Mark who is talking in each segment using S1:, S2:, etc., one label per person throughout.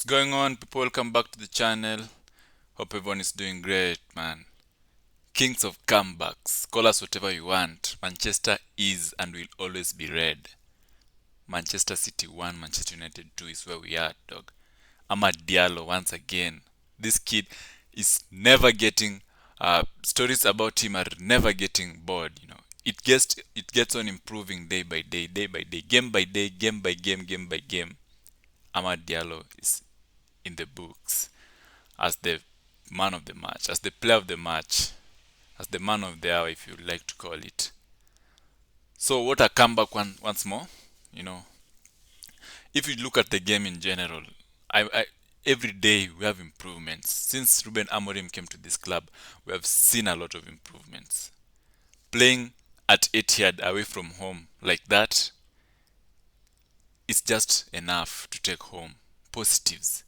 S1: What's going on, people? Welcome back to the channel. Hope everyone is doing great, man. Kings of comebacks. Call us whatever you want. Manchester is and will always be red. Manchester City 1, Manchester United 2 is where we are, dog. AMAD Diallo once again. This kid is never getting stories about him are never getting bored, It gets on improving day by day, game by day, game by game, game by game. AMAD Diallo is in the books as the man of the match, as the player of the match, as the man of the hour, if you like to call it. So what a comeback once more. You know, if you look at the game in general, every day we have improvements. Since Ruben Amorim came to this club, we have seen a lot of improvements. Playing at Etihad away from home like that is just enough to take home positives,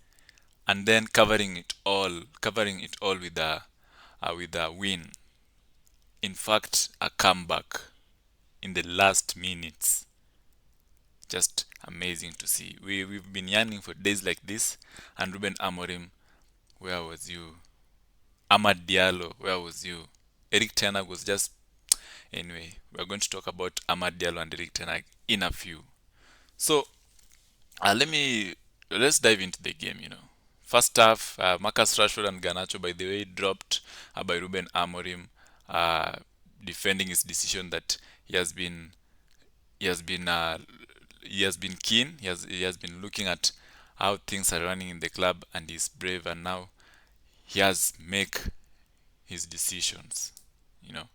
S1: and then covering it all with a win. In fact, a comeback in the last minutes. Just amazing to see. We've been yearning for days like this. And Ruben Amorim, where was you? AMAD Diallo, where was you? Eric Ten Hag was just. Anyway, we're going to talk about AMAD Diallo and Eric Ten Hag in a few. So let's dive into the game. First half, Marcus Rashford and Garnacho, by the way, dropped by Ruben Amorim, defending his decision that he has been he has been he has been keen. He has been looking at how things are running in the club, and he's brave. And now he has make his decisions. You know,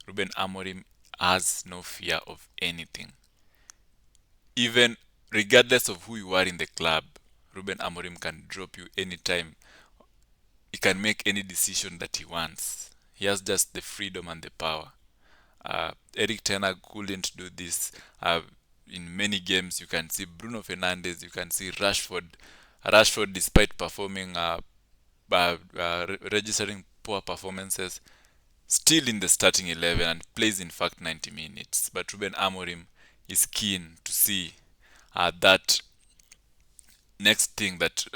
S1: Ruben Amorim has no fear of anything. Even regardless of who you are in the club, Ruben Amorim can drop you anytime. He can make any decision that he wants. He has just the freedom and the power. Eric Ten Hag couldn't do this. In many games, you can see Bruno Fernandes, you can see Rashford. Rashford, despite performing, registering poor performances, still in the starting 11 and plays in fact 90 minutes. But Ruben Amorim is keen to see that next thing that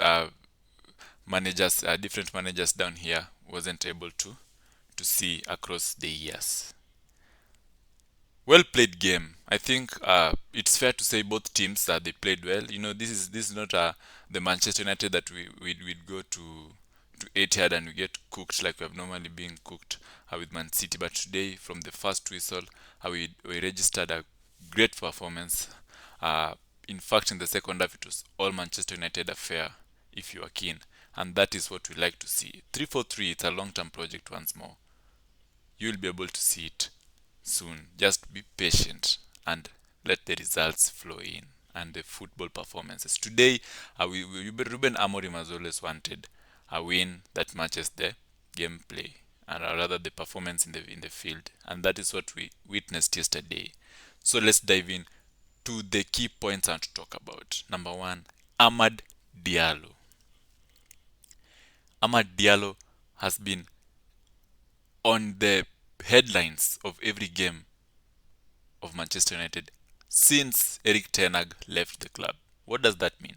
S1: different managers down here wasn't able to see across the years. Well played game. I think it's fair to say both teams that they played well. This is not the Manchester United that we'd go to Etihad and we get cooked like we have normally been cooked with Man City. But today, from the first whistle, we registered a great performance. In fact, in the second half, it was all Manchester United affair, if you are keen. And that is what we like to see. 3-4-3, it's a long-term project once more. You'll be able to see it soon. Just be patient and let the results flow in and the football performances. Today, Ruben Amorim has always wanted a win that matches the gameplay, and rather the performance in the field, and that is what we witnessed yesterday. So let's dive in to the key points I want to talk about. Number one, AMAD Diallo. AMAD Diallo has been on the headlines of every game of Manchester United since Eric Ten Hag left the club. What does that mean?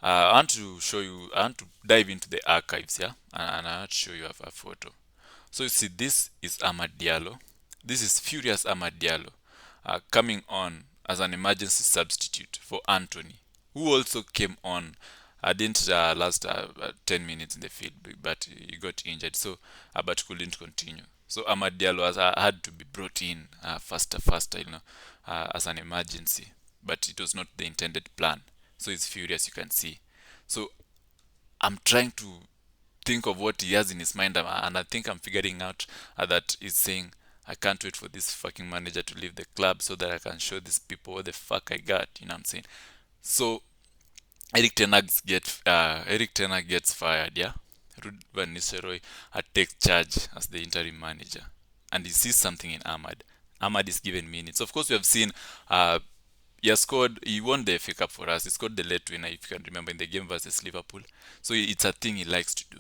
S1: I want to dive into the archives here, and I want to show you a photo. So you see, this is AMAD Diallo. This is furious AMAD Diallo coming on as an emergency substitute for Anthony, who also came on. Didn't last 10 minutes in the field, but he got injured, so but couldn't continue. So AMAD Diallo had to be brought in faster, as an emergency, but it was not the intended plan. So he's furious, you can see. So I'm trying to think of what he has in his mind, and I think I'm figuring out that he's saying, I can't wait for this fucking manager to leave the club so that I can show these people what the fuck I got. You know what I'm saying? So Eric Ten Hag gets fired, yeah? Ruud van Nistelrooy takes charge as the interim manager, and he sees something in AMAD. AMAD is given minutes. Of course, we have seen he won the FA Cup for us. He scored the late winner, if you can remember, in the game versus Liverpool. So it's a thing he likes to do.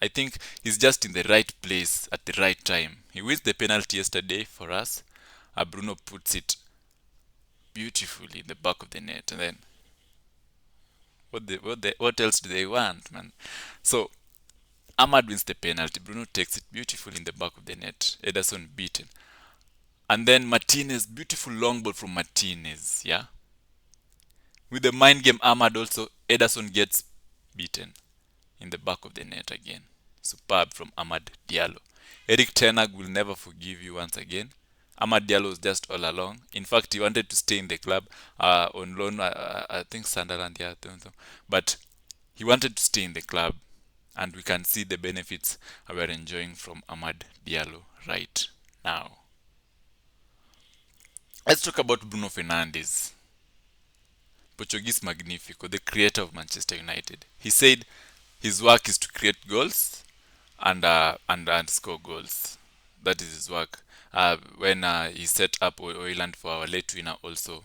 S1: I think he's just in the right place at the right time. He wins the penalty yesterday for us. Bruno puts it beautifully in the back of the net, and then What else do they want, man? So Ahmad wins the penalty. Bruno takes it beautiful in the back of the net. Ederson beaten. And then Martinez, beautiful long ball from Martinez, yeah? With the mind game Ahmad also, Ederson gets beaten in the back of the net again. Superb from Amad Diallo. Eric Ten Hag will never forgive you once again. Amad Diallo was just all along. In fact, he wanted to stay in the club on loan. I think Sunderland, yeah, I don't know. But he wanted to stay in the club, and we can see the benefits we are enjoying from Amad Diallo right now. Let's talk about Bruno Fernandes, Portuguese Magnifico, the creator of Manchester United. He said his work is to create goals and score goals. That is his work. When he set up Oiland for our late winner also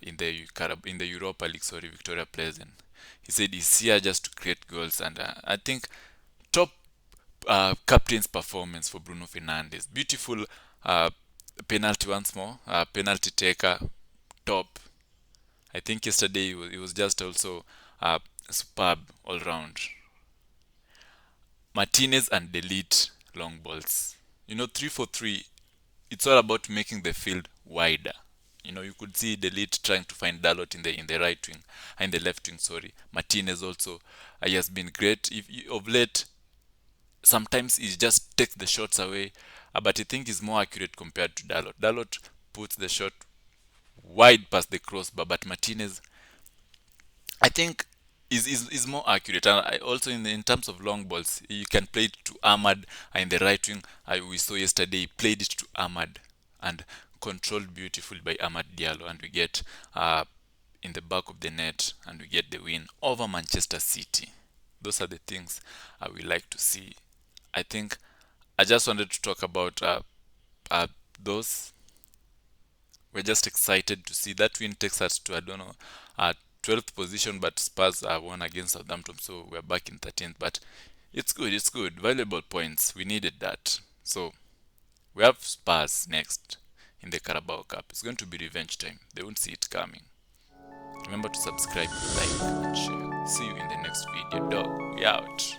S1: in the Europa League, sorry, Victoria Pleasant. He said he's here just to create goals, and I think top captain's performance for Bruno Fernandes. Beautiful penalty once more. Penalty taker, top. I think yesterday it was just also superb all round. Martinez and delete long balls. 3-4-3, it's all about making the field wider. You could see delete trying to find Dalot in the right wing, in the left wing, sorry. Martinez also, he has been great. Of late, sometimes he just takes the shots away, but I think he's more accurate compared to Dalot. Dalot puts the shot wide past the crossbar, but Martinez, I think, is more accurate. And also in terms of long balls, you can play it to Ahmad in the right wing. We saw yesterday he played it to Ahmad and controlled beautifully by Amad Diallo, and we get in the back of the net, and we get the win over Manchester City. Those are the things we like to see. I think I just wanted to talk about those. We're just excited to see that win takes us to, I don't know, 12th position, but Spurs won against Southampton, so we're back in 13th. But it's good. Valuable points. We needed that. So we have Spurs next in the Carabao Cup. It's going to be revenge time. They won't see it coming. Remember to subscribe, like, and share. See you in the next video, dog. We out.